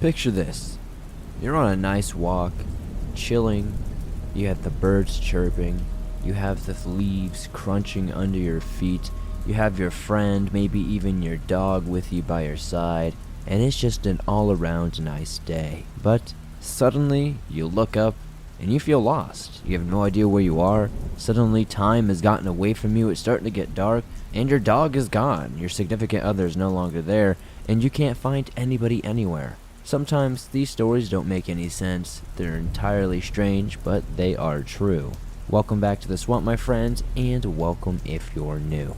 Picture this. You're on a nice walk, chilling. You have the birds chirping. You have the leaves crunching under your feet. You have your friend, maybe even your dog with you by your side. And it's just an all-around nice day. But suddenly, you look up and you feel lost. You have no idea where you are. Suddenly, time has gotten away from you. It's starting to get dark. And your dog is gone. Your significant other is no longer there. And you can't find anybody anywhere. Sometimes these stories don't make any sense. They're entirely strange, but they are true. Welcome back to the Swamp, my friends, and welcome if you're new.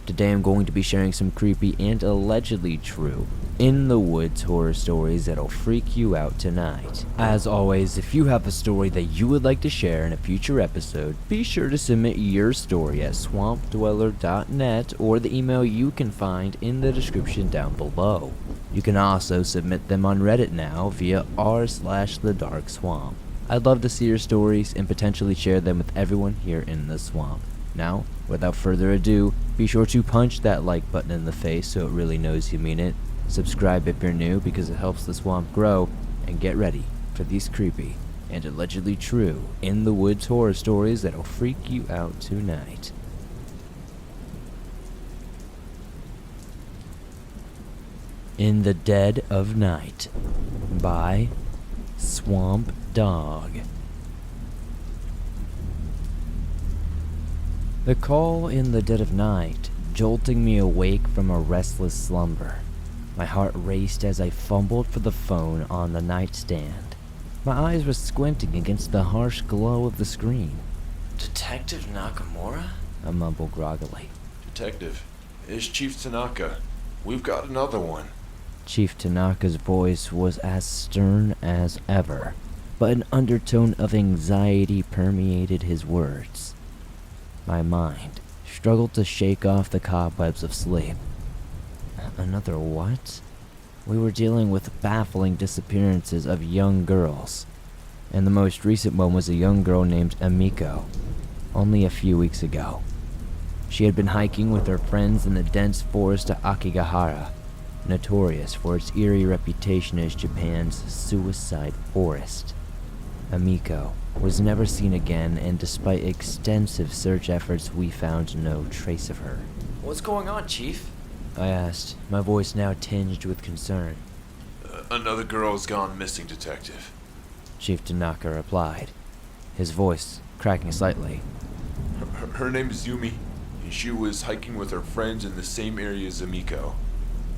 Today I'm going to be sharing some creepy and allegedly true in the woods horror stories that'll freak you out tonight. As always, if you have a story that you would like to share in a future episode, be sure to submit your story at swampdweller.net or the email you can find in the description down below. You can also submit them on Reddit now via r/thedarkswamp. I'd love to see your stories and potentially share them with everyone here in the swamp. Now, without further ado, be sure to punch that like button in the face so it really knows you mean it. Subscribe if you're new because it helps the swamp grow, and get ready for these creepy and allegedly true in the woods horror stories that'll freak you out tonight. In the Dead of Night by SwampDog. The call in the dead of night, jolting me awake from a restless slumber. My heart raced as I fumbled for the phone on the nightstand. My eyes were squinting against the harsh glow of the screen. Detective Nakamura? I mumbled groggily. Detective, it's Chief Tanaka. We've got another one. Chief Tanaka's voice was as stern as ever, but an undertone of anxiety permeated his words. My mind struggled to shake off the cobwebs of sleep. Another what? We were dealing with baffling disappearances of young girls, and the most recent one was a young girl named Amiko, only a few weeks ago. She had been hiking with her friends in the dense forest of Akigahara, notorious for its eerie reputation as Japan's suicide forest. Amiko was never seen again, and despite extensive search efforts, we found no trace of her. What's going on, Chief? I asked, my voice now tinged with concern. Another girl has gone missing, Detective. Chief Tanaka replied, his voice cracking slightly. Her name is Yumi, and she was hiking with her friends in the same area as Amiko.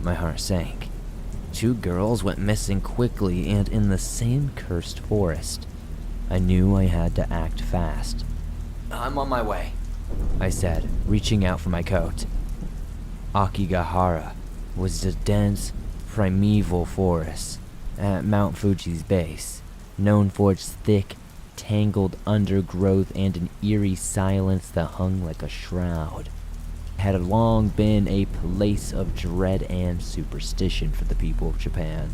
My heart sank. 2 girls went missing quickly and in the same cursed forest. I knew I had to act fast. I'm on my way, I said, reaching out for my coat. Akigahara was a dense, primeval forest at Mount Fuji's base, known for its thick, tangled undergrowth and an eerie silence that hung like a shroud. It had long been a place of dread and superstition for the people of Japan.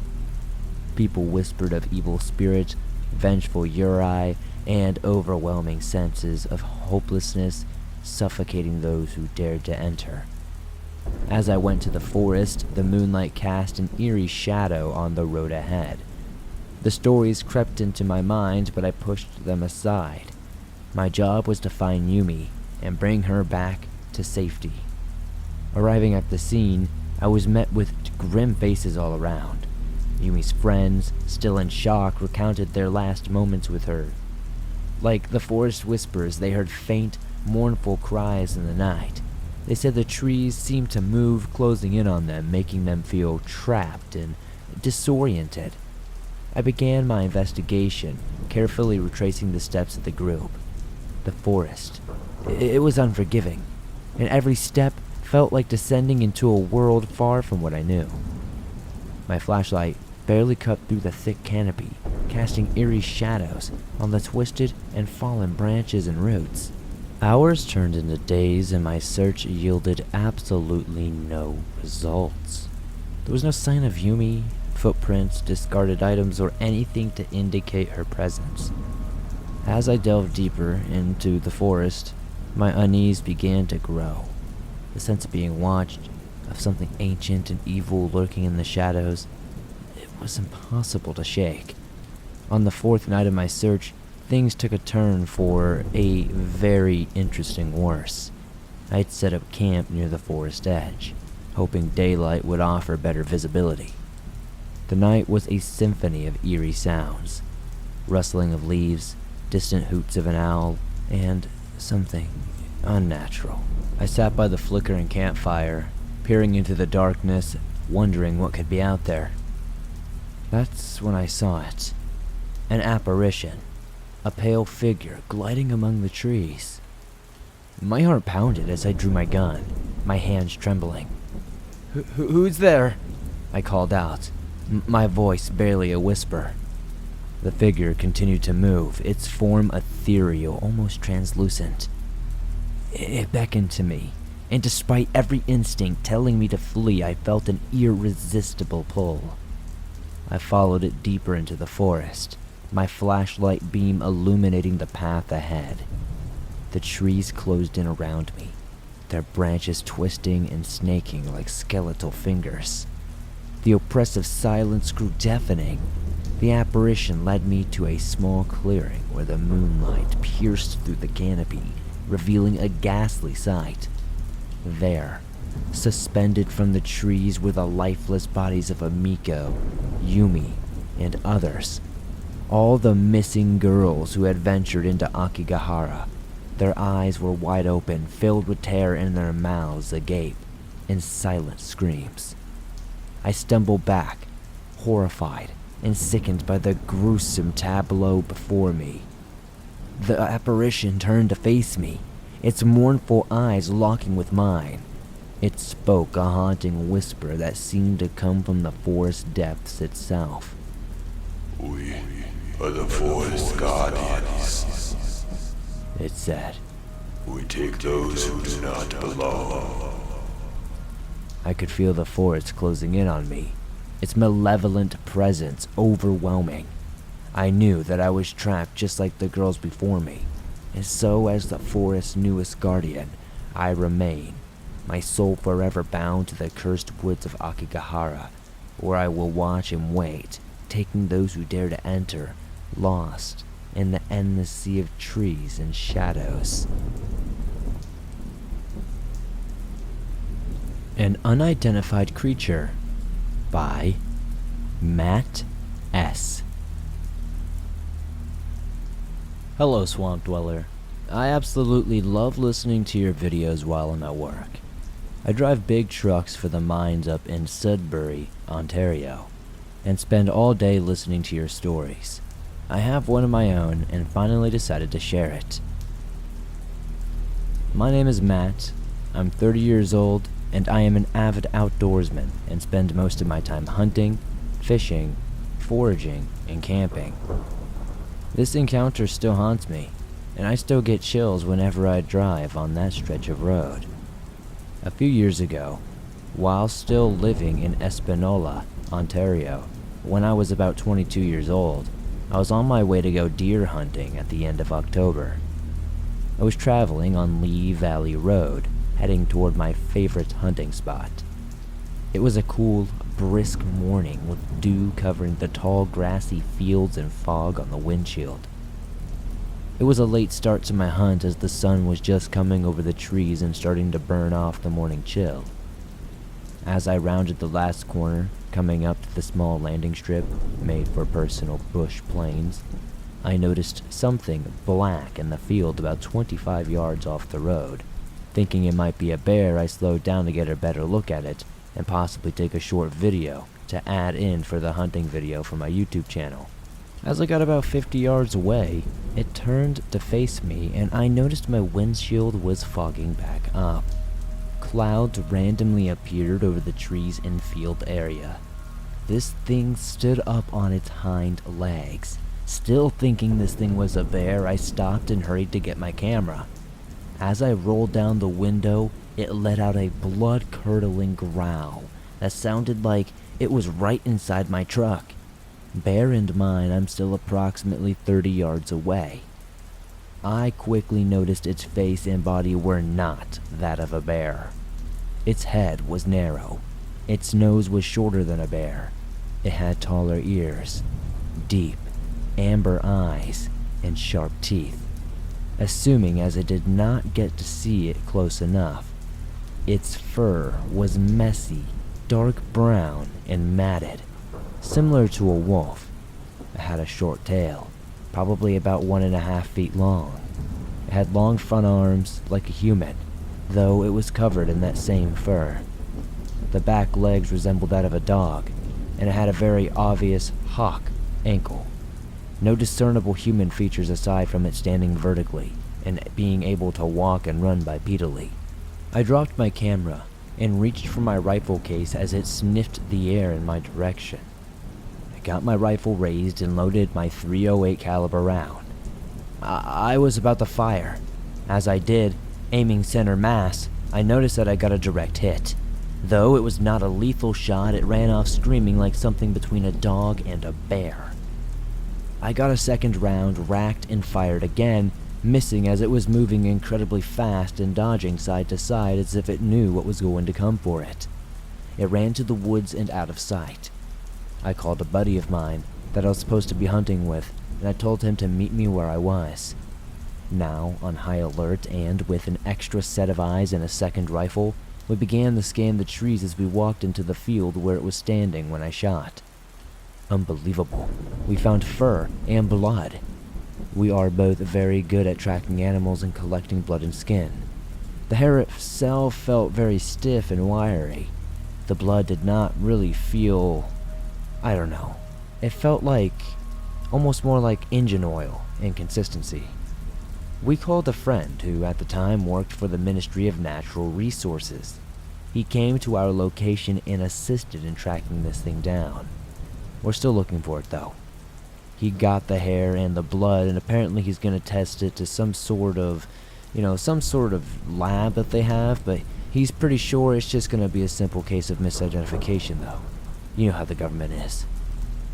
People whispered of evil spirits, vengeful yurei, and overwhelming senses of hopelessness suffocating those who dared to enter. As I went to the forest, the moonlight cast an eerie shadow on the road ahead. The stories crept into my mind, but I pushed them aside. My job was to find Yumi and bring her back to safety. Arriving at the scene, I was met with grim faces all around. Yumi's friends, still in shock, recounted their last moments with her. Like the forest whispers, they heard faint, mournful cries in the night. They said the trees seemed to move, closing in on them, making them feel trapped and disoriented. I began my investigation, carefully retracing the steps of the group. The forest. It was unforgiving, and every step felt like descending into a world far from what I knew. My flashlight barely cut through the thick canopy, casting eerie shadows on the twisted and fallen branches and roots. Hours turned into days, and my search yielded absolutely no results. There was no sign of Yumi, footprints, discarded items, or anything to indicate her presence. As I delved deeper into the forest, my unease began to grow. The sense of being watched, of something ancient and evil lurking in the shadows, was impossible to shake. On the fourth night of my search, things took a turn for a very interesting worse. I'd set up camp near the forest edge, hoping daylight would offer better visibility. The night was a symphony of eerie sounds. Rustling of leaves, distant hoots of an owl, and something unnatural. I sat by the flickering campfire, peering into the darkness, wondering what could be out there. That's when I saw it. An apparition. A pale figure gliding among the trees. My heart pounded as I drew my gun, my hands trembling. Who's there? I called out, my voice barely a whisper. The figure continued to move, its form ethereal, almost translucent. It beckoned to me, and despite every instinct telling me to flee, I felt an irresistible pull. I followed it deeper into the forest, my flashlight beam illuminating the path ahead. The trees closed in around me, their branches twisting and snaking like skeletal fingers. The oppressive silence grew deafening. The apparition led me to a small clearing where the moonlight pierced through the canopy, revealing a ghastly sight. There, suspended from the trees, were the lifeless bodies of Amiko, Yumi, and others. All the missing girls who had ventured into Akigahara. Their eyes were wide open, filled with terror, and their mouths agape in silent screams. I stumbled back, horrified and sickened by the gruesome tableau before me. The apparition turned to face me, its mournful eyes locking with mine. It spoke a haunting whisper that seemed to come from the forest depths itself. We are the forest guardians, it said. We take those who do not belong. I could feel the forest closing in on me, its malevolent presence overwhelming. I knew that I was trapped just like the girls before me, and so as the forest's newest guardian, I remain, my soul forever bound to the cursed woods of Akigahara, where I will watch and wait, taking those who dare to enter, lost in the endless sea of trees and shadows. An Unidentified Creature by Matt S. Hello, Swamp Dweller. I absolutely love listening to your videos while I'm at work. I drive big trucks for the mines up in Sudbury, Ontario, and spend all day listening to your stories. I have one of my own and finally decided to share it. My name is Matt. I'm 30 years old, and I am an avid outdoorsman and spend most of my time hunting, fishing, foraging, and camping. This encounter still haunts me, and I still get chills whenever I drive on that stretch of road. A few years ago, while still living in Espanola, Ontario, when I was about 22 years old, I was on my way to go deer hunting at the end of October. I was traveling on Lee Valley Road, heading toward my favorite hunting spot. It was a cool, brisk morning with dew covering the tall grassy fields and fog on the windshield. It was a late start to my hunt as the sun was just coming over the trees and starting to burn off the morning chill. As I rounded the last corner, coming up to the small landing strip made for personal bush planes, I noticed something black in the field about 25 yards off the road. Thinking it might be a bear, I slowed down to get a better look at it and possibly take a short video to add in for the hunting video for my YouTube channel. As I got about 50 yards away, it turned to face me and I noticed my windshield was fogging back up. Clouds randomly appeared over the trees and field area. This thing stood up on its hind legs. Still thinking this thing was a bear, I stopped and hurried to get my camera. As I rolled down the window, it let out a blood-curdling growl that sounded like it was right inside my truck. Bear in mind, I'm still approximately 30 yards away. I quickly noticed its face and body were not that of a bear. Its head was narrow. Its nose was shorter than a bear. It had taller ears, deep, amber eyes, and sharp teeth. Assuming as I did not get to see it close enough, its fur was messy, dark brown, and matted, similar to a wolf. It had a short tail, probably about 1.5 feet long. It had long front arms like a human, though it was covered in that same fur. The back legs resembled that of a dog, and it had a very obvious hawk ankle. No discernible human features aside from it standing vertically and being able to walk and run bipedally. I dropped my camera and reached for my rifle case as it sniffed the air in my direction. I got my rifle raised and loaded my .308 caliber round. I was about to fire. As I did, aiming center mass, I noticed that I got a direct hit. Though it was not a lethal shot, it ran off screaming like something between a dog and a bear. I got a second round racked and fired again, missing as it was moving incredibly fast and dodging side to side as if it knew what was going to come for it. It ran to the woods and out of sight. I called a buddy of mine that I was supposed to be hunting with, and I told him to meet me where I was. Now, on high alert and with an extra set of eyes and a second rifle, we began to scan the trees as we walked into the field where it was standing when I shot. Unbelievable. We found fur and blood. We are both very good at tracking animals and collecting blood and skin. The hair itself felt very stiff and wiry. The blood did not really feel... I don't know. It felt like... almost more like engine oil in consistency. We called a friend who at the time worked for the Ministry of Natural Resources. He came to our location and assisted in tracking this thing down. We're still looking for it though. He got the hair and the blood, and apparently he's going to test it to some sort of lab that they have, but he's pretty sure it's just going to be a simple case of misidentification though. You know how the government is.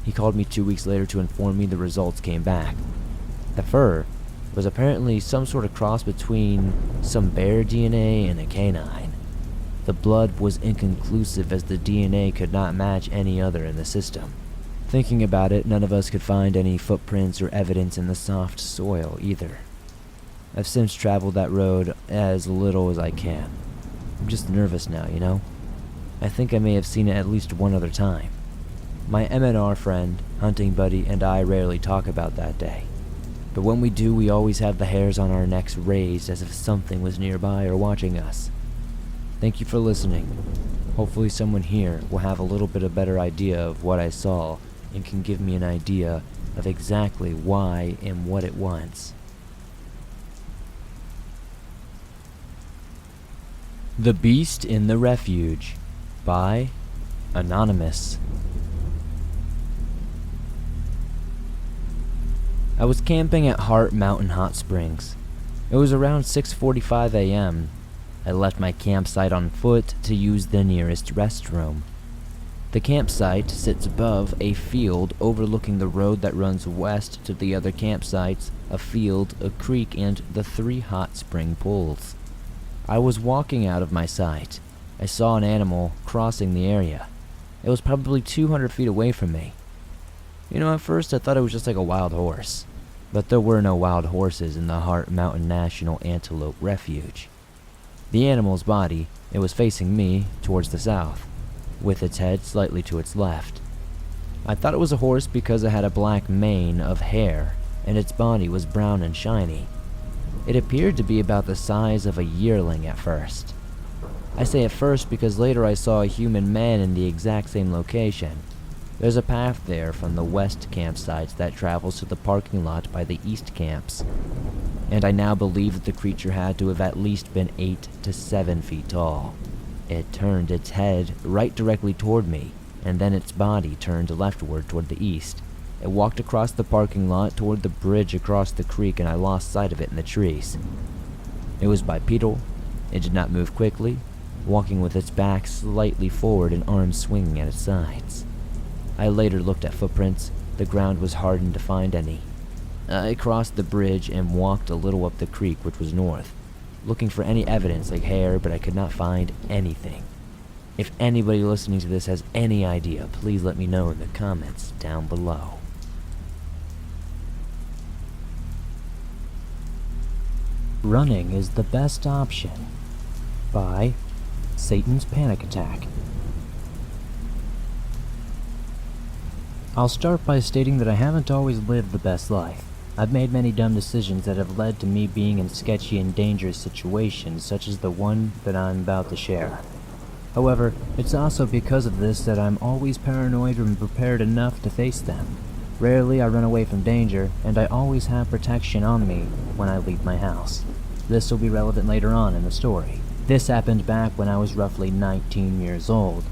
He called me 2 weeks later to inform me the results came back. The fur was apparently some sort of cross between some bear DNA and a canine. The blood was inconclusive as the DNA could not match any other in the system. Thinking about it, none of us could find any footprints or evidence in the soft soil either. I've since traveled that road as little as I can. I'm just nervous now, you know? I think I may have seen it at least one other time. My MNR friend, hunting buddy, and I rarely talk about that day. But when we do, we always have the hairs on our necks raised as if something was nearby or watching us. Thank you for listening. Hopefully someone here will have a little bit of better idea of what I saw and can give me an idea of exactly why and what it was. The Beast in the Refuge by Anonymous. I was camping at Heart Mountain Hot Springs. It was around 6:45 a.m. I left my campsite on foot to use the nearest restroom. The campsite sits above a field overlooking the road that runs west to the other campsites, a field, a creek, and the 3 hot spring pools. I was walking out of my sight. I saw an animal crossing the area. It was probably 200 feet away from me. You know, at first I thought it was just like a wild horse, but there were no wild horses in the Heart Mountain National Antelope Refuge. The animal's body, it was facing me towards the south, with its head slightly to its left. I thought it was a horse because it had a black mane of hair, and its body was brown and shiny. It appeared to be about the size of a yearling at first. I say at first because later I saw a human man in the exact same location. There's a path there from the west campsites that travels to the parking lot by the east camps, and I now believe that the creature had to have at least been 8 to 7 feet tall. It turned its head right directly toward me, and then its body turned leftward toward the east. It walked across the parking lot toward the bridge across the creek, and I lost sight of it in the trees. It was bipedal. It did not move quickly, walking with its back slightly forward and arms swinging at its sides. I later looked at footprints. The ground was hardened to find any. I crossed the bridge and walked a little up the creek, which was north, looking for any evidence like hair, but I could not find anything. If anybody listening to this has any idea, please let me know in the comments down below. Running is the best option by Satan's Panic Attack. I'll start by stating that I haven't always lived the best life. I've made many dumb decisions that have led to me being in sketchy and dangerous situations, such as the one that I'm about to share. However, it's also because of this that I'm always paranoid and prepared enough to face them. Rarely I run away from danger, and I always have protection on me when I leave my house. This will be relevant later on in the story. This happened back when I was roughly 19 years old.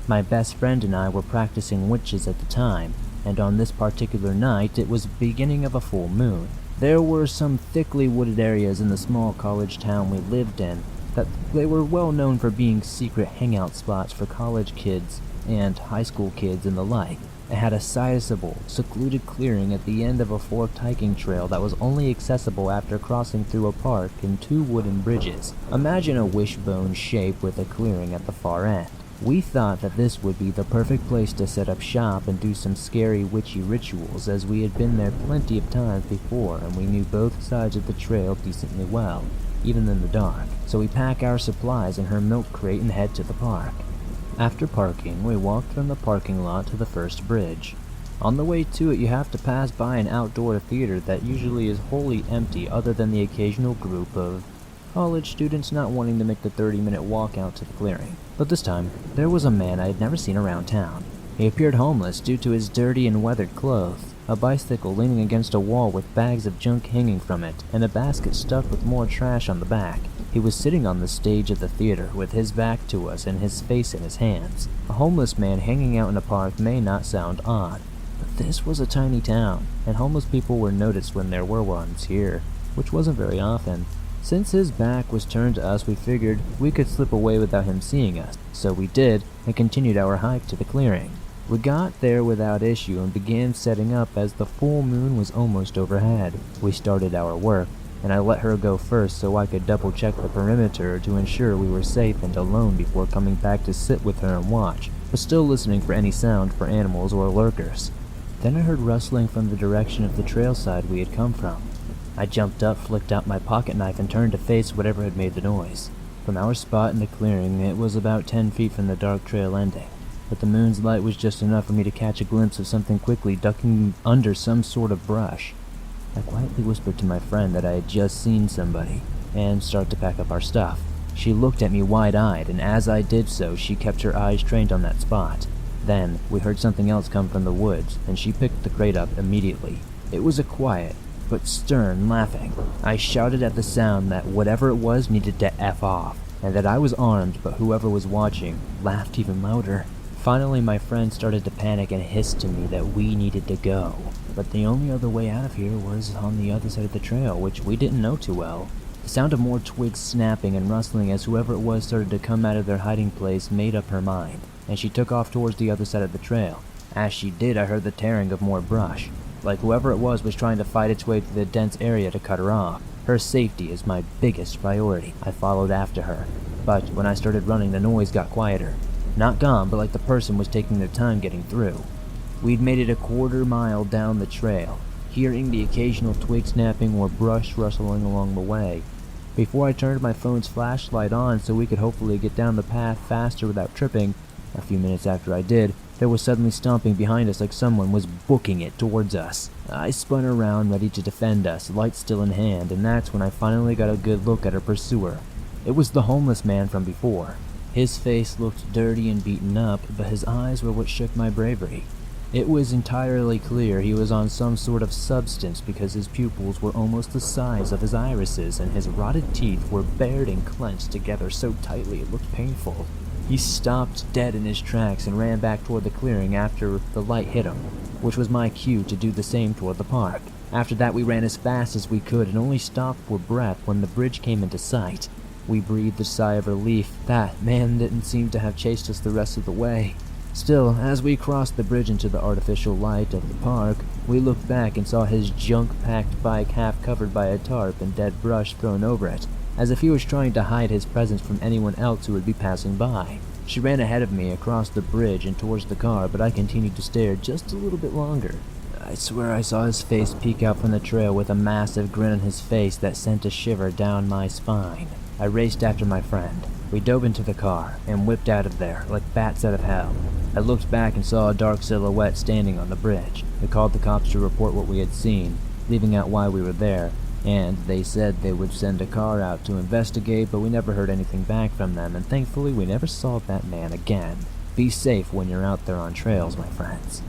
My best friend and I were practicing witches at the time, and on this particular night it was the beginning of a full moon. There were some thickly wooded areas in the small college town we lived in that they were well known for being secret hangout spots for college kids and high school kids and the like. It had a sizable, secluded clearing at the end of a forked hiking trail that was only accessible after crossing through a park and 2 wooden bridges. Imagine a wishbone shape with a clearing at the far end. We thought that this would be the perfect place to set up shop and do some scary witchy rituals, as we had been there plenty of times before and we knew both sides of the trail decently well, even in the dark. So we pack our supplies in her milk crate and head to the park. After parking, we walked from the parking lot to the first bridge. On the way to it, you have to pass by an outdoor theater that usually is wholly empty other than the occasional group of college students not wanting to make the 30-minute walk out to the clearing. But this time, there was a man I had never seen around town. He appeared homeless due to his dirty and weathered clothes, a bicycle leaning against a wall with bags of junk hanging from it, and a basket stuffed with more trash on the back. He was sitting on the stage of the theater with his back to us and his face in his hands. A homeless man hanging out in a park may not sound odd, but this was a tiny town, and homeless people were noticed when there were ones here, which wasn't very often. Since his back was turned to us, we figured we could slip away without him seeing us, so we did and continued our hike to the clearing. We got there without issue and began setting up as the full moon was almost overhead. We started our work, and I let her go first so I could double check the perimeter to ensure we were safe and alone before coming back to sit with her and watch, but still listening for any sound for animals or lurkers. Then I heard rustling from the direction of the trail side we had come from. I jumped up, flicked out my pocket knife, and turned to face whatever had made the noise. From our spot in the clearing, it was about 10 feet from the dark trail ending, but the moon's light was just enough for me to catch a glimpse of something quickly ducking under some sort of brush. I quietly whispered to my friend that I had just seen somebody, and started to pack up our stuff. She looked at me wide-eyed, and as I did so, she kept her eyes trained on that spot. Then, we heard something else come from the woods, and she picked the crate up immediately. It was a quiet, but stern laughing. I shouted at the sound that whatever it was needed to F off, and that I was armed, but whoever was watching laughed even louder. Finally, my friend started to panic and hissed to me that we needed to go, but the only other way out of here was on the other side of the trail, which we didn't know too well. The sound of more twigs snapping and rustling as whoever it was started to come out of their hiding place made up her mind, and she took off towards the other side of the trail. As she did, I heard the tearing of more brush, like whoever it was trying to fight its way through the dense area to cut her off. Her safety is my biggest priority. I followed after her, but when I started running, the noise got quieter. Not gone, but like the person was taking their time getting through. We'd made it a quarter mile down the trail, hearing the occasional twig snapping or brush rustling along the way, before I turned my phone's flashlight on so we could hopefully get down the path faster without tripping. A few minutes after I did, there was suddenly stomping behind us like someone was booking it towards us. I spun around ready to defend us, light still in hand, and that's when I finally got a good look at our pursuer. It was the homeless man from before. His face looked dirty and beaten up, but his eyes were what shook my bravery. It was entirely clear he was on some sort of substance because his pupils were almost the size of his irises and his rotted teeth were bared and clenched together so tightly it looked painful. He stopped dead in his tracks and ran back toward the clearing after the light hit him, which was my cue to do the same toward the park. After that we ran as fast as we could and only stopped for breath when the bridge came into sight. We breathed a sigh of relief. That man didn't seem to have chased us the rest of the way. Still, as we crossed the bridge into the artificial light of the park, we looked back and saw his junk-packed bike half covered by a tarp and dead brush thrown over it, as if he was trying to hide his presence from anyone else who would be passing by. She ran ahead of me across the bridge and towards the car, but I continued to stare just a little bit longer. I swear I saw his face peek out from the trail with a massive grin on his face that sent a shiver down my spine. I raced after my friend. We dove into the car and whipped out of there like bats out of hell. I looked back and saw a dark silhouette standing on the bridge. We called the cops to report what we had seen, leaving out why we were there, and they said they would send a car out to investigate, but we never heard anything back from them, and thankfully we never saw that man again. Be safe when you're out there on trails, my friends.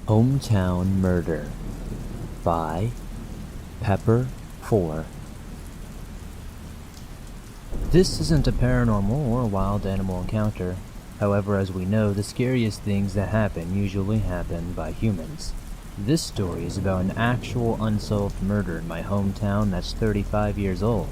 Hometown Murder by Pepper 4. This isn't a paranormal or wild animal encounter. However, as we know, the scariest things that happen usually happen by humans. This story is about an actual unsolved murder in my hometown that's 35 years old.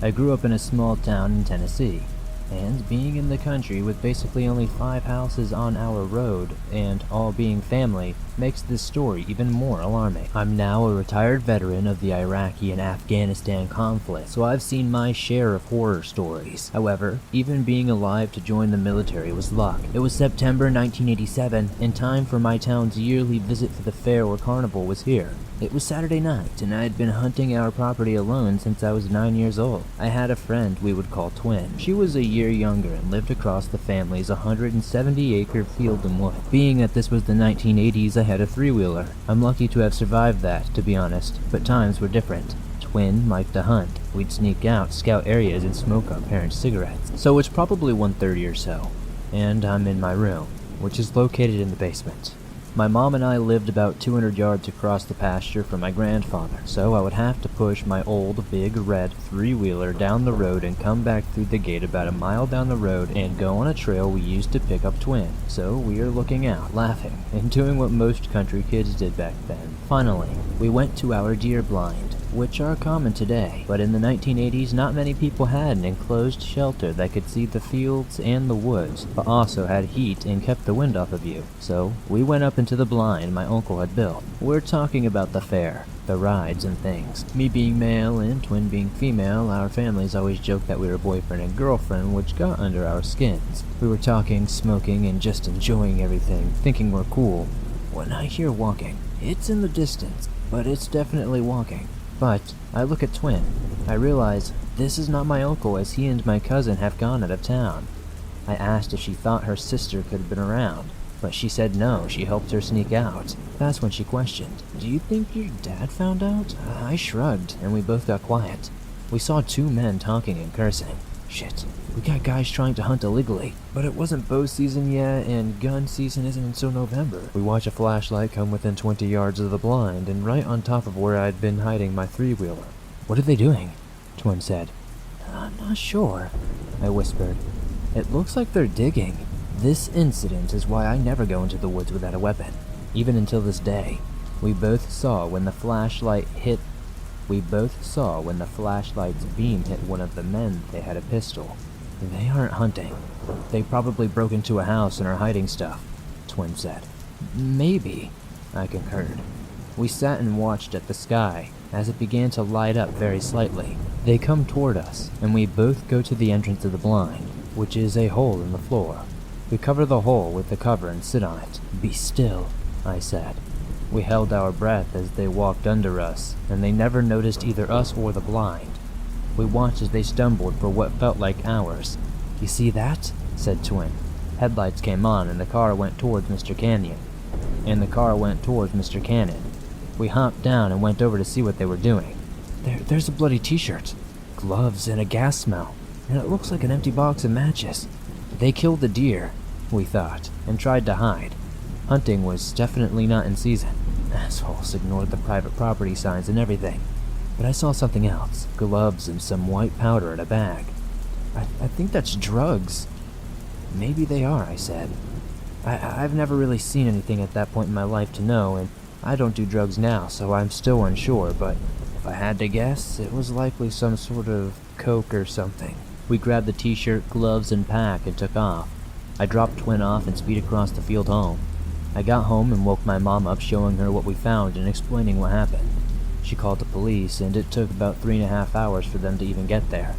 I grew up in a small town in Tennessee, and being in the country with basically only 5 houses on our road, and all being family, makes this story even more alarming. I'm now a retired veteran of the Iraqi and Afghanistan conflict, so I've seen my share of horror stories. However, even being alive to join the military was luck. It was September 1987, and time for my town's yearly visit to the fair or carnival was here. It was Saturday night, and I had been hunting our property alone since I was 9 years old. I had a friend we would call Twin. She was a year younger and lived across the family's 170-acre field and wood. Being that this was the 1980s, I had a 3-wheeler. I'm lucky to have survived that, to be honest, but times were different. Twin liked to hunt. We'd sneak out, scout areas, and smoke our parents' cigarettes. So it's probably 1:30 or so, and I'm in my room, which is located in the basement. My mom and I lived about 200 yards across the pasture from my grandfather, so I would have to push my old, big, red 3-wheeler down the road and come back through the gate about a mile down the road and go on a trail we used to pick up Twin. So we are looking out, laughing, and doing what most country kids did back then. Finally, we went to our deer blind, which are common today, but in the 1980s not many people had an enclosed shelter that could see the fields and the woods, but also had heat and kept the wind off of you. So we went up into the blind my uncle had built. We're talking about the fair, the rides and things. Me being male and Twin being female, our families always joked that we were boyfriend and girlfriend, which got under our skins. We were talking, smoking, and just enjoying everything, thinking we're cool, when I hear walking. It's in the distance, but it's definitely walking. But I look at Twin. I realize this is not my uncle, as he and my cousin have gone out of town. I asked if she thought her sister could have been around, but she said no, she helped her sneak out. That's when she questioned, "Do you think your dad found out?" I shrugged, and we both got quiet. We saw 2 men talking and cursing. Shit, we got guys trying to hunt illegally, but it wasn't bow season yet, and gun season isn't until November. We watch a flashlight come within 20 yards of the blind, and right on top of where I'd been hiding my 3-wheeler. "What are they doing?" Twin said. "I'm not sure," I whispered. "It looks like they're digging." This incident is why I never go into the woods without a weapon, even until this day. We both saw when the flashlight's beam hit one of the men. They had a pistol. "They aren't hunting. They probably broke into a house and are hiding stuff," Twin said. "Maybe," I concurred. We sat and watched at the sky as it began to light up very slightly. They come toward us, and we both go to the entrance of the blind, which is a hole in the floor. We cover the hole with the cover and sit on it. "Be still," I said. We held our breath as they walked under us, and they never noticed either us or the blind. We watched as they stumbled for what felt like hours. "You see that?" said Twin. Headlights came on and the car went towards Mr. Canyon. We hopped down and went over to see what they were doing. There's a bloody t-shirt, gloves, and a gas smell, and it looks like an empty box of matches. They killed the deer, we thought, and tried to hide. Hunting was definitely not in season. Assholes ignored the private property signs and everything. But I saw something else, gloves and some white powder in a bag. I think that's drugs." "Maybe they are," I said. I've never really seen anything at that point in my life to know, and I don't do drugs now, so I'm still unsure, but if I had to guess, it was likely some sort of coke or something. We grabbed the t-shirt, gloves, and pack and took off. I dropped Twin off and speed across the field home. I got home and woke my mom up, showing her what we found and explaining what happened. She called the police, and it took about 3.5 hours for them to even get there.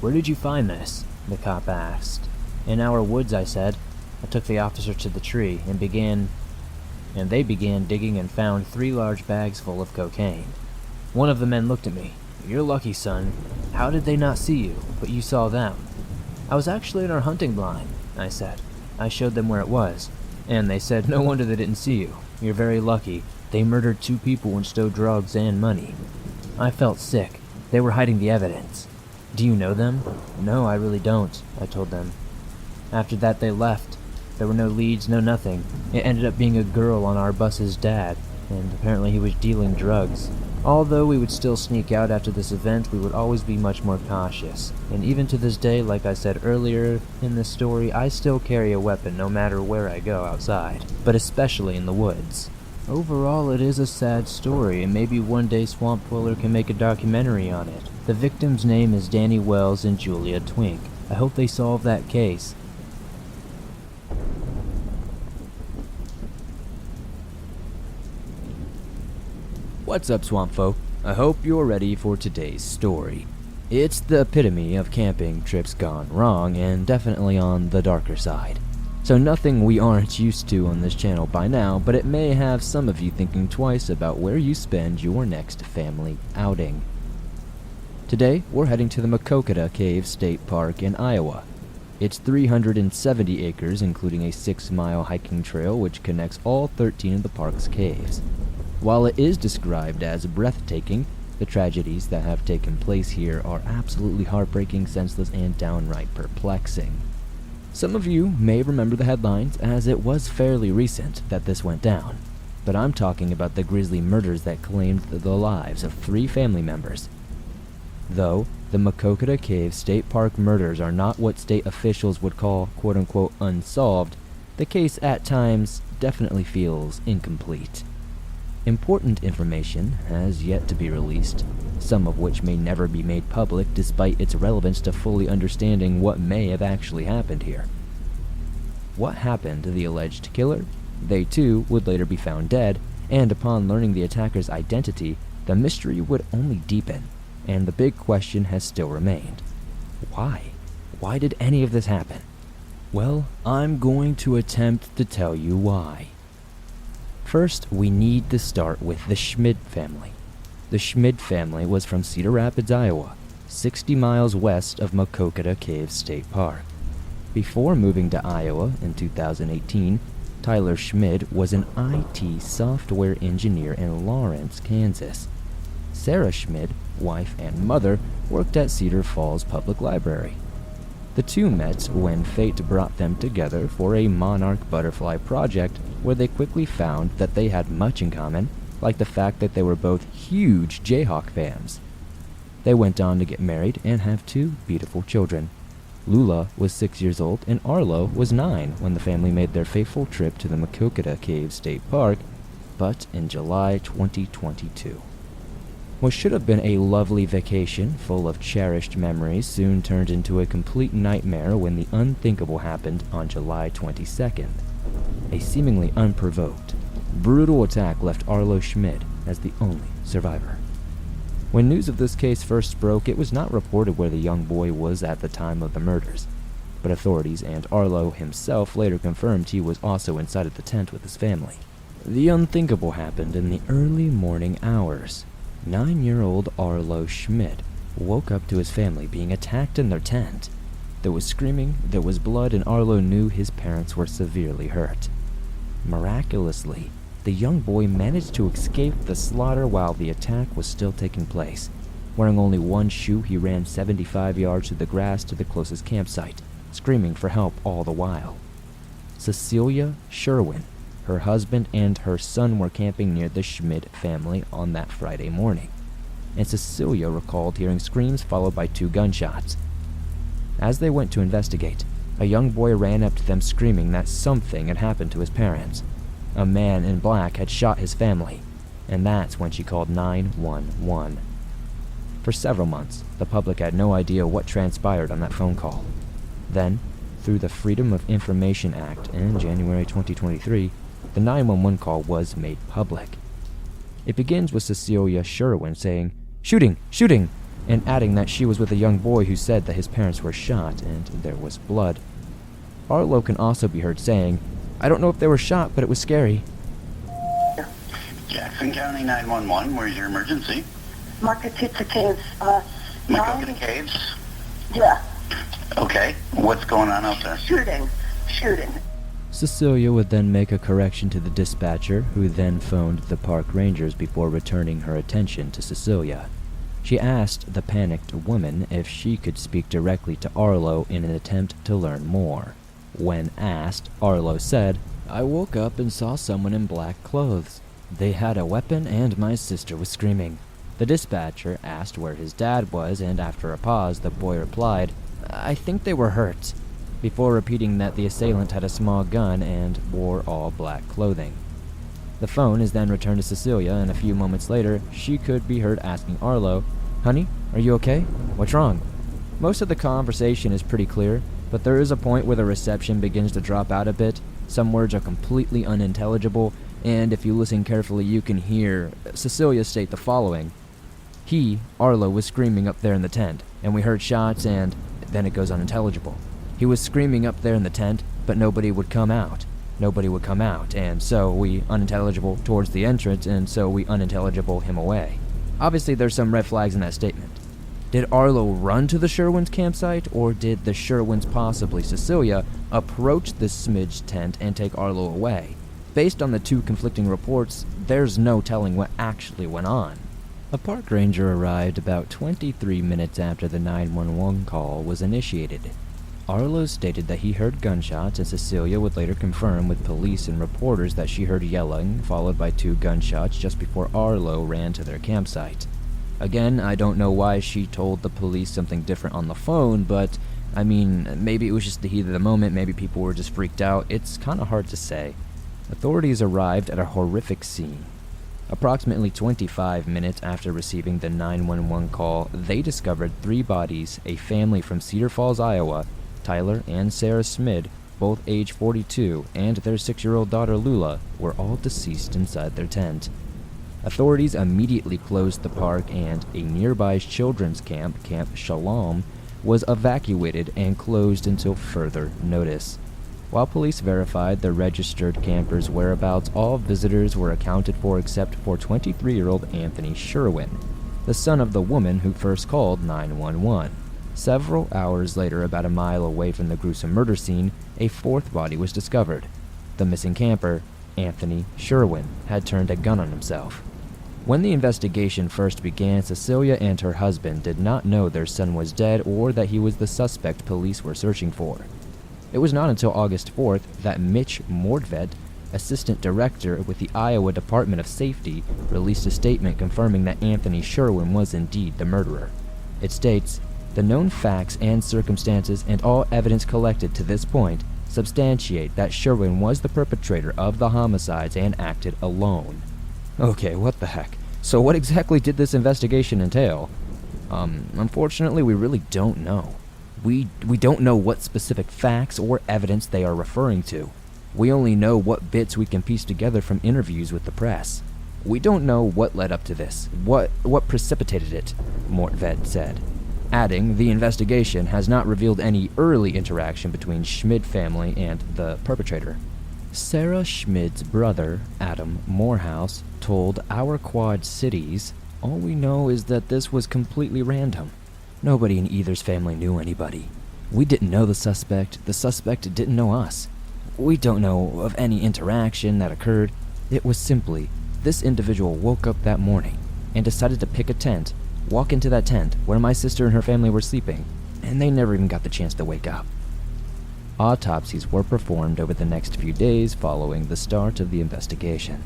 "Where did you find this?" the cop asked. "In our woods," I said. I took the officer to the tree and they began digging and found 3 large bags full of cocaine. One of the men looked at me. "You're lucky, son. How did they not see you, but you saw them?" "I was actually in our hunting blind," I said. I showed them where it was, and they said, "No wonder they didn't see you. You're very lucky. They murdered 2 people and stole drugs and money." I felt sick. They were hiding the evidence. "Do you know them?" "No, I really don't," I told them. After that, they left. There were no leads, no nothing. It ended up being a girl on our bus's dad, and apparently he was dealing drugs. Although we would still sneak out after this event, we would always be much more cautious. And even to this day, like I said earlier in this story, I still carry a weapon no matter where I go outside, but especially in the woods. Overall, it is a sad story, and maybe one day Swamp Dweller can make a documentary on it. The victim's name is Danny Wells and Julia Twink. I hope they solve that case. What's up, swamp folk? I hope you're ready for today's story. It's the epitome of camping trips gone wrong, and definitely on the darker side. So nothing we aren't used to on this channel by now, but it may have some of you thinking twice about where you spend your next family outing. Today, we're heading to the Maquoketa Cave State Park in Iowa. It's 370 acres, including a 6-mile hiking trail which connects all 13 of the park's caves. While it is described as breathtaking, the tragedies that have taken place here are absolutely heartbreaking, senseless, and downright perplexing. Some of you may remember the headlines, as it was fairly recent that this went down, but I'm talking about the grisly murders that claimed the lives of 3 family members. Though the Maquoketa Cave State Park murders are not what state officials would call quote-unquote unsolved, the case at times definitely feels incomplete. Important information has yet to be released, some of which may never be made public despite its relevance to fully understanding what may have actually happened here. What happened to the alleged killer? They too would later be found dead, and upon learning the attacker's identity, the mystery would only deepen, and the big question has still remained. Why? Why did any of this happen? Well, I'm going to attempt to tell you why. First, we need to start with the Schmid family. The Schmid family was from Cedar Rapids, Iowa, 60 miles west of Maquoketa Cave State Park. Before moving to Iowa in 2018, Tyler Schmid was an IT software engineer in Lawrence, Kansas. Sarah Schmid, wife and mother, worked at Cedar Falls Public Library. The two met when fate brought them together for a monarch butterfly project where they quickly found that they had much in common, like the fact that they were both huge Jayhawk fans. They went on to get married and have 2 beautiful children. Lula was 6 years old and Arlo was 9 when the family made their fateful trip to the Maquoketa Cave State Park, but in July 2022. What should have been a lovely vacation full of cherished memories soon turned into a complete nightmare when the unthinkable happened on July 22nd. A seemingly unprovoked, brutal attack left Arlo Schmid as the only survivor. When news of this case first broke, it was not reported where the young boy was at the time of the murders, but authorities and Arlo himself later confirmed he was also inside of the tent with his family. The unthinkable happened in the early morning hours. 9-year-old Arlo Schmid woke up to his family being attacked in their tent. There was screaming, there was blood, and Arlo knew his parents were severely hurt. Miraculously, the young boy managed to escape the slaughter while the attack was still taking place. Wearing only one shoe, he ran 75 yards through the grass to the closest campsite, screaming for help all the while. Cecilia Sherwin, her husband, and her son were camping near the Schmid family on that Friday morning, and Cecilia recalled hearing screams followed by 2 gunshots. As they went to investigate, a young boy ran up to them screaming that something had happened to his parents. A man in black had shot his family, and that's when she called 911. For several months, the public had no idea what transpired on that phone call. Then, through the Freedom of Information Act in January 2023, the 911 call was made public. It begins with Cecilia Sherwin saying, "Shooting! Shooting!" and adding that she was with a young boy who said that his parents were shot and there was blood. Arlo can also be heard saying, "I don't know if they were shot, but it was scary." Jackson County 911, where's your emergency? Maquoketa Caves, Maquoketa Caves? yeah, Okay, what's going on out there? shooting. Cecilia would then make a correction to the dispatcher, who then phoned the park rangers before returning her attention to Cecilia. She asked the panicked woman if she could speak directly to Arlo in an attempt to learn more. When asked, Arlo said, "I woke up and saw someone in black clothes. They had a weapon and my sister was screaming." The dispatcher asked where his dad was, and after a pause, the boy replied, "I think they were hurt," before repeating that the assailant had a small gun and wore all black clothing. The phone is then returned to Cecilia, and a few moments later, she could be heard asking Arlo, "Honey, are you okay? What's wrong?" Most of the conversation is pretty clear, but there is a point where the reception begins to drop out a bit. Some words are completely unintelligible, and if you listen carefully, you can hear Cecilia state the following. He, Arlo, was screaming up there in the tent, and we heard shots, and then it goes unintelligible. He was screaming up there in the tent, but nobody would come out. Nobody would come out, and so we unintelligible towards the entrance, and so we unintelligible him away. Obviously, there's some red flags in that statement. Did Arlo run to the Sherwins' campsite, or did the Sherwins, possibly Cecilia, approach the Smidge tent and take Arlo away? Based on the two conflicting reports, there's no telling what actually went on. A park ranger arrived about 23 minutes after the 911 call was initiated. Arlo stated that he heard gunshots, and Cecilia would later confirm with police and reporters that she heard yelling, followed by 2 gunshots just before Arlo ran to their campsite. Again, I don't know why she told the police something different on the phone, but, I mean, maybe it was just the heat of the moment, maybe people were just freaked out. It's kind of hard to say. Authorities arrived at a horrific scene. Approximately 25 minutes after receiving the 911 call, they discovered 3 bodies, a family from Cedar Falls, Iowa, Tyler and Sarah Smid, both age 42, and their 6-year-old daughter Lula, were all deceased inside their tent. Authorities immediately closed the park, and a nearby children's camp, Camp Shalom, was evacuated and closed until further notice. While police verified the registered campers' whereabouts, all visitors were accounted for except for 23-year-old Anthony Sherwin, the son of the woman who first called 911. Several hours later, about a mile away from the gruesome murder scene, a 4th body was discovered. The missing camper, Anthony Sherwin, had turned a gun on himself. When the investigation first began, Cecilia and her husband did not know their son was dead or that he was the suspect police were searching for. It was not until August 4th that Mitch Mordvet, assistant director with the Iowa Department of Safety, released a statement confirming that Anthony Sherwin was indeed the murderer. It states, "The known facts and circumstances and all evidence collected to this point substantiate that Sherwin was the perpetrator of the homicides and acted alone." Okay, what the heck? So what exactly did this investigation entail? Unfortunately, we really don't know. We don't know what specific facts or evidence they are referring to. We only know what bits we can piece together from interviews with the press. We don't know what led up to this, what precipitated it, Mortvet said, adding the investigation has not revealed any early interaction between Schmid family and the perpetrator. Sarah Schmid's brother, Adam Morehouse, told Our Quad Cities, "All we know is that this was completely random. Nobody in either's family knew anybody. We didn't know the suspect didn't know us. We don't know of any interaction that occurred. It was simply, this individual woke up that morning and decided to pick a tent, walk into that tent where my sister and her family were sleeping, and they never even got the chance to wake up." Autopsies were performed over the next few days following the start of the investigation,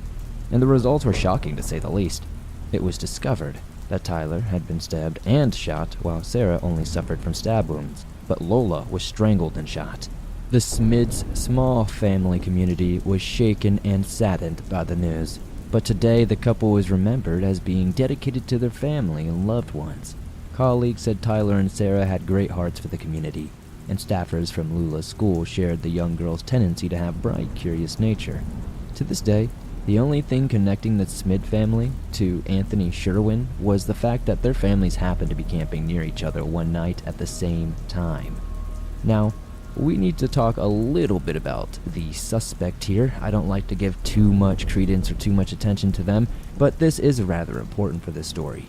and the results were shocking to say the least. It was discovered that Tyler had been stabbed and shot, while Sarah only suffered from stab wounds, but Lola was strangled and shot. The Smids' small family community was shaken and saddened by the news, but today the couple is remembered as being dedicated to their family and loved ones. Colleagues said Tyler and Sarah had great hearts for the community, and staffers from Lula's school shared the young girl's tendency to have bright, curious nature. To this day, The only thing connecting the Smith family to Anthony Sherwin was the fact that their families happened to be camping near each other one night at the same time. Now, we need to talk a little bit about the suspect here. I don't like to give too much credence or too much attention to them, but this is rather important for this story.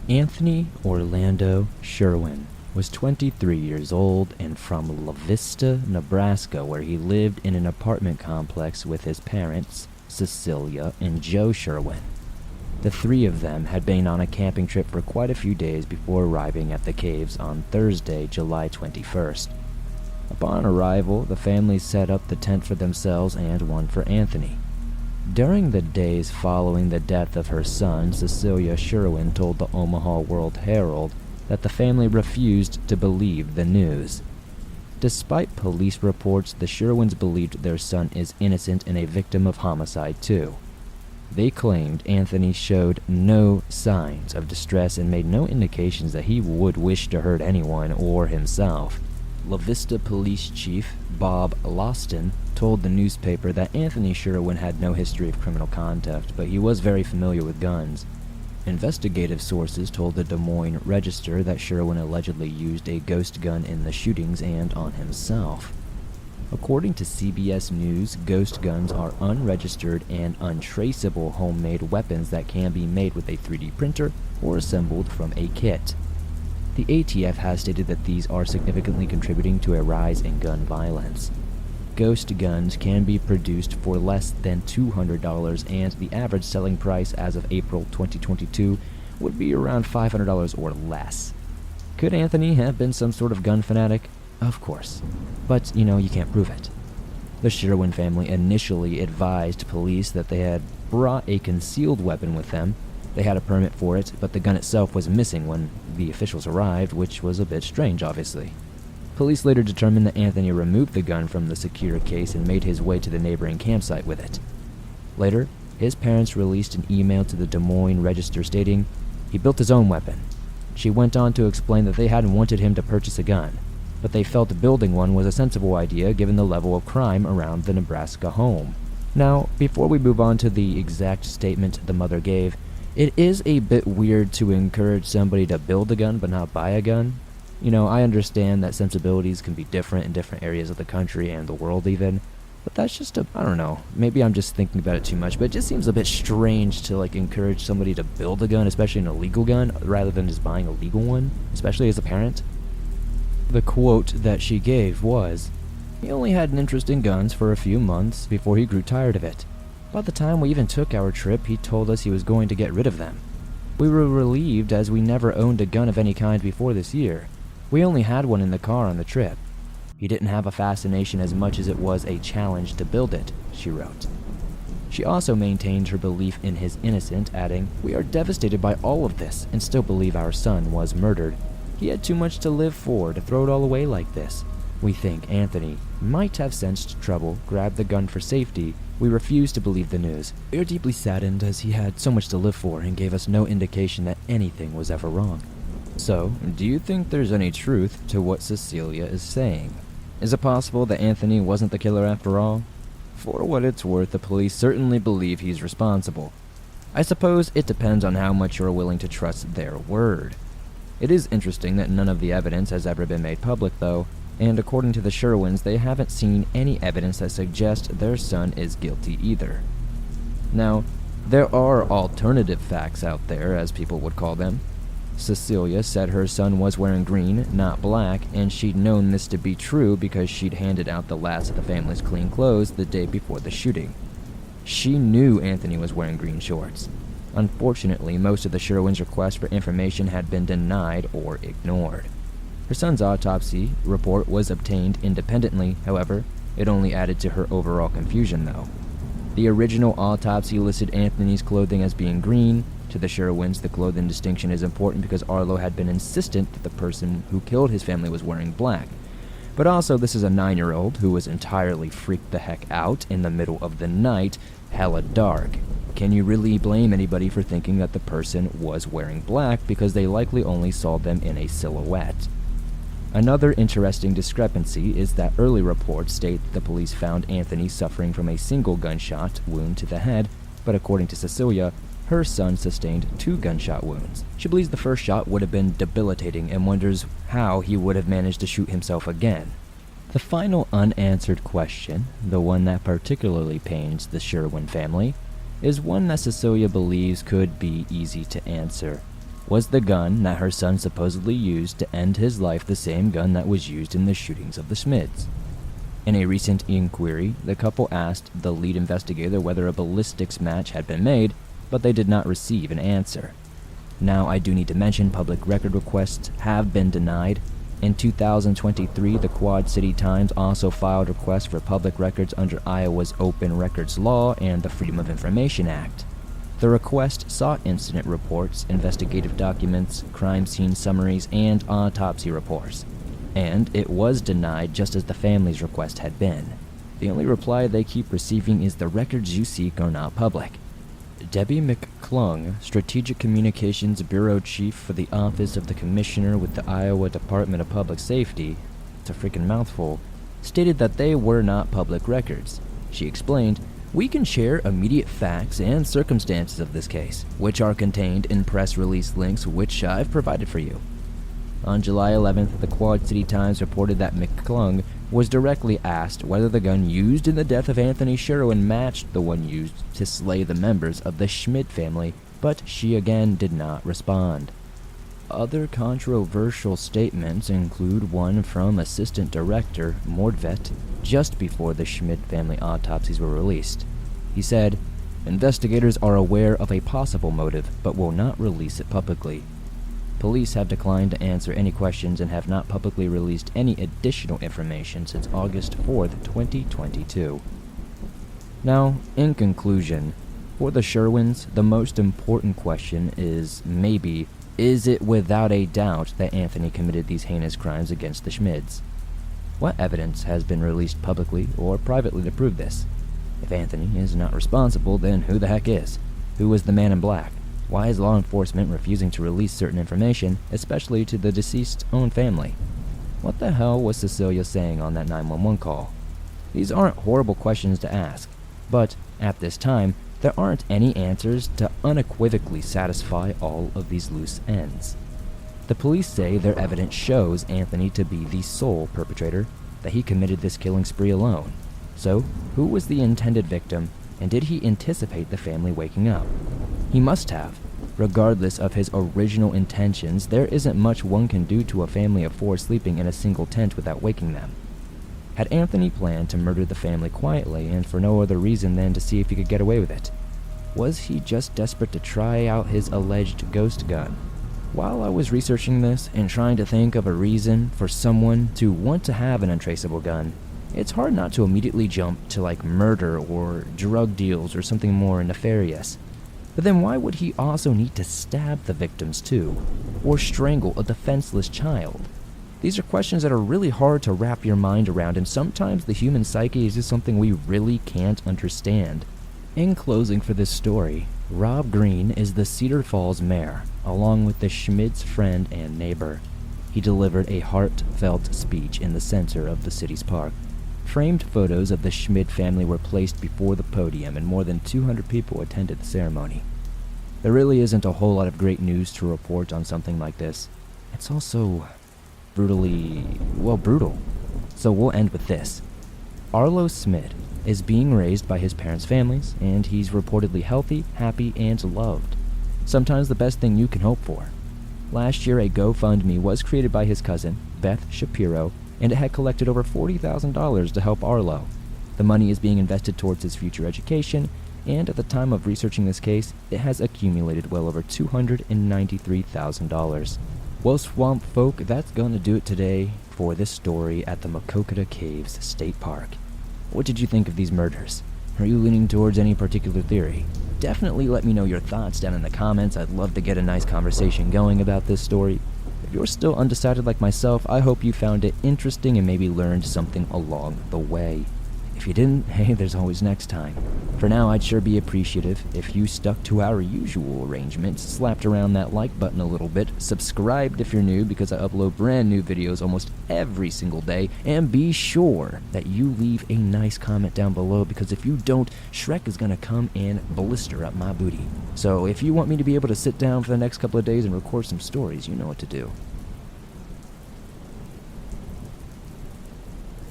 Anthony Orlando Sherwin was 23 years old and from La Vista, Nebraska, where he lived in an apartment complex with his parents, Cecilia and Joe Sherwin. The three of them had been on a camping trip for quite a few days before arriving at the caves on Thursday, July 21st. Upon arrival, the family set up the tent for themselves and one for Anthony. During the days following the death of her son, Cecilia Sherwin told the Omaha World-Herald that the family refused to believe the news. Despite police reports, the Sherwins believed their son is innocent and a victim of homicide too. They claimed Anthony showed no signs of distress and made no indications that he would wish to hurt anyone or himself. La Vista Police Chief Bob Loston told the newspaper that Anthony Sherwin had no history of criminal conduct, but he was very familiar with guns. Investigative sources told the Des Moines Register that Sherwin allegedly used a ghost gun in the shootings and on himself. According to CBS News, ghost guns are unregistered and untraceable homemade weapons that can be made with a 3D printer or assembled from a kit. The ATF has stated that these are significantly contributing to a rise in gun violence. Ghost guns can be produced for less than $200, and the average selling price as of April 2022 would be around $500 or less. Could Anthony have been some sort of gun fanatic? Of course. But, you can't prove it. The Sherwin family initially advised police that they had brought a concealed weapon with them. They had a permit for it, but the gun itself was missing when the officials arrived, which was a bit strange, obviously. Police later determined that Anthony removed the gun from the secure case and made his way to the neighboring campsite with it. Later, his parents released an email to the Des Moines Register stating he built his own weapon. She went on to explain that they hadn't wanted him to purchase a gun, but they felt building one was a sensible idea given the level of crime around the Nebraska home. Now, before we move on to the exact statement the mother gave, it is a bit weird to encourage somebody to build a gun but not buy a gun. I understand that sensibilities can be different in different areas of the country and the world even, but that's just I don't know, maybe I'm just thinking about it too much, but it just seems a bit strange to encourage somebody to build a gun, especially an illegal gun, rather than just buying a legal one, especially as a parent. The quote that she gave was, "He only had an interest in guns for a few months before he grew tired of it. By the time we even took our trip, he told us he was going to get rid of them. We were relieved as we never owned a gun of any kind before this year. We only had one in the car on the trip. He didn't have a fascination as much as it was a challenge to build it," she wrote. She also maintained her belief in his innocence, adding, "We are devastated by all of this and still believe our son was murdered. He had too much to live for to throw it all away like this. We think Anthony might have sensed trouble, grabbed the gun for safety. We refuse to believe the news. We are deeply saddened as he had so much to live for and gave us no indication that anything was ever wrong." So, do you think there's any truth to what Cecilia is saying? Is it possible that Anthony wasn't the killer after all? For what it's worth, the police certainly believe he's responsible. I suppose it depends on how much you're willing to trust their word. It is interesting that none of the evidence has ever been made public, though, and according to the Sherwins, they haven't seen any evidence that suggests their son is guilty either. Now, there are alternative facts out there, as people would call them. Cecilia said her son was wearing green, not black, and she'd known this to be true because she'd handed out the last of the family's clean clothes the day before the shooting. She knew Anthony was wearing green shorts. Unfortunately, most of the Sherwins' requests for information had been denied or ignored. Her son's autopsy report was obtained independently, however, it only added to her overall confusion though. The original autopsy listed Anthony's clothing as being green. To the Sherwins, the clothing distinction is important because Arlo had been insistent that the person who killed his family was wearing black. But also, this is a 9-year-old who was entirely freaked the heck out in the middle of the night, hella dark. Can you really blame anybody for thinking that the person was wearing black because they likely only saw them in a silhouette? Another interesting discrepancy is that early reports state that the police found Anthony suffering from a single gunshot wound to the head, but according to Cecilia, her son sustained 2 gunshot wounds. She believes the first shot would have been debilitating and wonders how he would have managed to shoot himself again. The final unanswered question, the one that particularly pains the Sherwin family, is one that Cecilia believes could be easy to answer. Was the gun that her son supposedly used to end his life the same gun that was used in the shootings of the Schmids? In a recent inquiry, the couple asked the lead investigator whether a ballistics match had been made, but they did not receive an answer. Now, I do need to mention public record requests have been denied. In 2023, the Quad City Times also filed requests for public records under Iowa's Open Records Law and the Freedom of Information Act. The request sought incident reports, investigative documents, crime scene summaries, and autopsy reports. And it was denied just as the family's request had been. The only reply they keep receiving is the records you seek are not public. Debbie McClung, Strategic Communications Bureau Chief for the Office of the Commissioner with the Iowa Department of Public Safety, it's a freaking mouthful, stated that they were not public records. She explained, "We can share immediate facts and circumstances of this case, which are contained in press release links which I've provided for you." On July 11th, the Quad City Times reported that McClung was directly asked whether the gun used in the death of Anthony Sherwin matched the one used to slay the members of the Schmid family, but she again did not respond. Other controversial statements include one from Assistant Director Mordvet just before the Schmid family autopsies were released. He said, "Investigators are aware of a possible motive, but will not release it publicly. Police have declined to answer any questions and have not publicly released any additional information since August 4th, 2022. Now, in conclusion, for the Sherwins, the most important question is maybe, is it without a doubt that Anthony committed these heinous crimes against the Schmids? What evidence has been released publicly or privately to prove this? If Anthony is not responsible, then who the heck is? Who was the man in black? Why is law enforcement refusing to release certain information, especially to the deceased's own family? What the hell was Cecilia saying on that 911 call? These aren't horrible questions to ask, but at this time, there aren't any answers to unequivocally satisfy all of these loose ends. The police say their evidence shows Anthony to be the sole perpetrator, that he committed this killing spree alone. So, who was the intended victim, and did he anticipate the family waking up? He must have. Regardless of his original intentions, there isn't much one can do to a family of 4 sleeping in a single tent without waking them. Had Anthony planned to murder the family quietly and for no other reason than to see if he could get away with it? Was he just desperate to try out his alleged ghost gun? While I was researching this and trying to think of a reason for someone to want to have an untraceable gun, it's hard not to immediately jump to like murder or drug deals or something more nefarious. But then why would he also need to stab the victims too? Or strangle a defenseless child? These are questions that are really hard to wrap your mind around, and sometimes the human psyche is just something we really can't understand. In closing for this story, Rob Green is the Cedar Falls mayor, along with the Schmid's friend and neighbor. He delivered a heartfelt speech in the center of the city's park. Framed photos of the Schmid family were placed before the podium, and more than 200 people attended the ceremony. There really isn't a whole lot of great news to report on something like this. It's also brutal. So we'll end with this. Arlo Schmid is being raised by his parents' families, and he's reportedly healthy, happy, and loved. Sometimes the best thing you can hope for. Last year, a GoFundMe was created by his cousin, Beth Shapiro, and it had collected over $40,000 to help Arlo. The money is being invested towards his future education, and at the time of researching this case, it has accumulated well over $293,000. Well, swamp folk, that's gonna do it today for this story at the Maquoketa Caves State Park. What did you think of these murders? Are you leaning towards any particular theory? Definitely let me know your thoughts down in the comments. I'd love to get a nice conversation going about this story. If you're still undecided like myself, I hope you found it interesting and maybe learned something along the way. If you didn't, hey, there's always next time. For now, I'd sure be appreciative if you stuck to our usual arrangements, slapped around that like button a little bit, subscribed if you're new because I upload brand new videos almost every single day, and be sure that you leave a nice comment down below, because if you don't, Shrek is gonna come and blister up my booty. So if you want me to be able to sit down for the next couple of days and record some stories, you know what to do.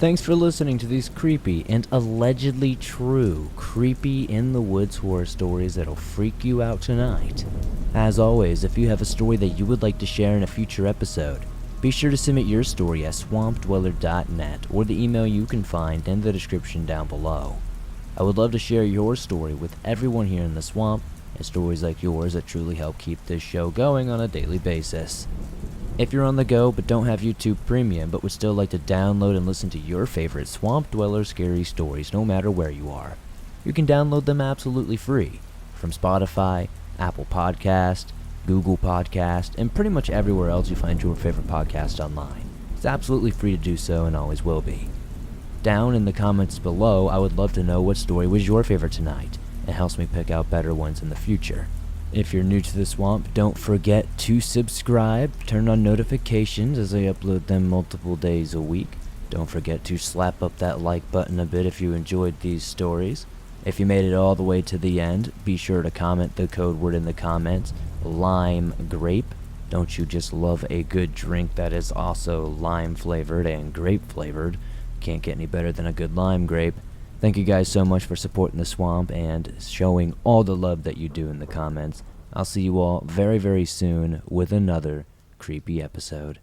Thanks for listening to these creepy and allegedly true creepy in the woods horror stories that'll freak you out tonight. As always, if you have a story that you would like to share in a future episode, be sure to submit your story at swampdweller.net or the email you can find in the description down below. I would love to share your story with everyone here in the swamp, and stories like yours that truly help keep this show going on a daily basis. If you're on the go but don't have YouTube Premium but would still like to download and listen to your favorite Swamp Dweller scary stories no matter where you are, you can download them absolutely free from Spotify, Apple Podcast, Google Podcast, and pretty much everywhere else you find your favorite podcast online. It's absolutely free to do so and always will be. Down in the comments below, I would love to know what story was your favorite tonight. It helps me pick out better ones in the future. If you're new to the swamp, don't forget to subscribe, turn on notifications as I upload them multiple days a week. Don't forget to slap up that like button a bit if you enjoyed these stories. If you made it all the way to the end, be sure to comment the code word in the comments, lime grape. Don't you just love a good drink that is also lime flavored and grape flavored? Can't get any better than a good lime grape. Thank you guys so much for supporting the swamp and showing all the love that you do in the comments. I'll see you all very, very soon with another creepy episode.